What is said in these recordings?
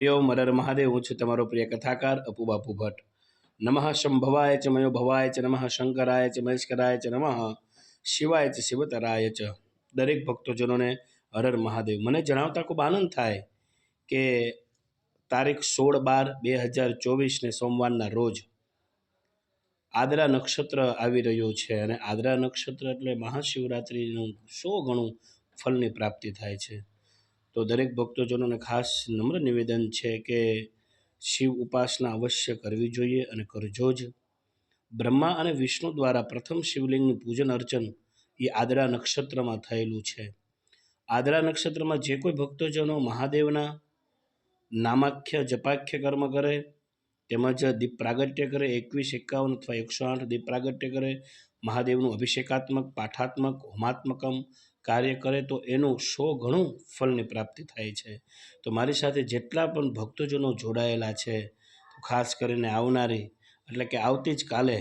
ओम हर हर महादेव। हूँ छुं तमारो प्रिय कथाकार अपू बापू भट्ट। नमः शंभवाय च मयो भवाय च नमः शंकराय च महेश्वराय च नमः शिवाय च शिवतराय च। दरेक भक्तजनों ने हर हर महादेव। મને જણાવતા ખૂબ આનંદ થાય કે તારીખ 16/12/2024 ને સોમવારના રોજ આદરા નક્ષત્ર આવી રહ્યું છે અને આદરા નક્ષત્ર એટલે મહાશિવરાત્રિનું 100 ગણું ફળની પ્રાપ્તિ થાય છે। તો દરેક ભક્તજનોને ખાસ નમ્ર નિવેદન છે કે શિવ ઉપાસના અવશ્ય કરવી જોઈએ અને કરજો જ। બ્રહ્મા અને વિષ્ણુ દ્વારા પ્રથમ શિવલિંગનું પૂજન અર્ચન એ આદરા નક્ષત્રમાં થયેલું છે। આદરા નક્ષત્રમાં જે કોઈ ભક્તજનો મહાદેવના નામાખ્ય જપાખ્ય કર્મ કરે તેમજ દીપ પ્રાગટ્ય કરે 21, 51 અથવા 108 દીપ પ્રાગટ્ય કરે, મહાદેવનું અભિષેકાત્મક પાઠાત્મક હોમાત્મકમ કાર્ય કરે તો એનું 100 ગણું ફળની પ્રાપ્તિ થાય છે। તો મારી સાથે જેટલા પણ ભક્તજનો જોડાયેલા છે તો ખાસ કરીને આવનારી એટલે કે આવતી જ કાલે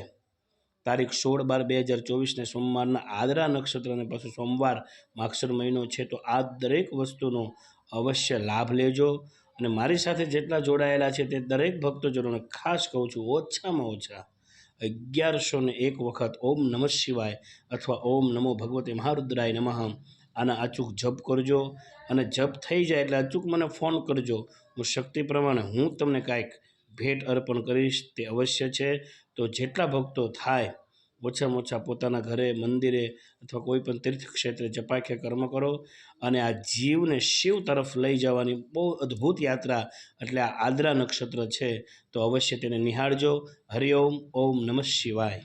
તારીખ 16/12/2024 ને સોમવારના આદરા નક્ષત્ર અને પાછું સોમવાર માગસર મહિનો છે તો આ દરેક વસ્તુનો અવશ્ય લાભ લેજો। અને મારી સાથે જેટલા જોડાયેલા છે તે દરેક ભક્તજનોને ખાસ કહું છું ઓછામાં ઓછા 1101 વખત ઓમ નમઃ શિવાય અથવા ઓમ નમો ભગવતે મહારુદ્રાય નમઃ આના અચૂક જપ કરજો। અને જપ થઈ જાય એટલે અચૂક મને ફોન કરજો। હું શક્તિ પ્રમાણે હું તમને કાંઈક ભેટ અર્પણ કરીશ તે અવશ્ય છે। તો જેટલા ભક્તો થાય ઓછામાં ઓછા પોતાના ઘરે મંદિરે અથવા કોઈ પણ તીર્થ ક્ષેત્રે જપાખ્ય કર્મ કરો અને આ જીવને શિવ તરફ લઈ જવાની બહુ અદ્ભુત યાત્રા એટલે આ આદરા નક્ષત્ર છે તો અવશ્ય તેને નિહાળજો। હરિઓમ ઓમ નમઃ શિવાય।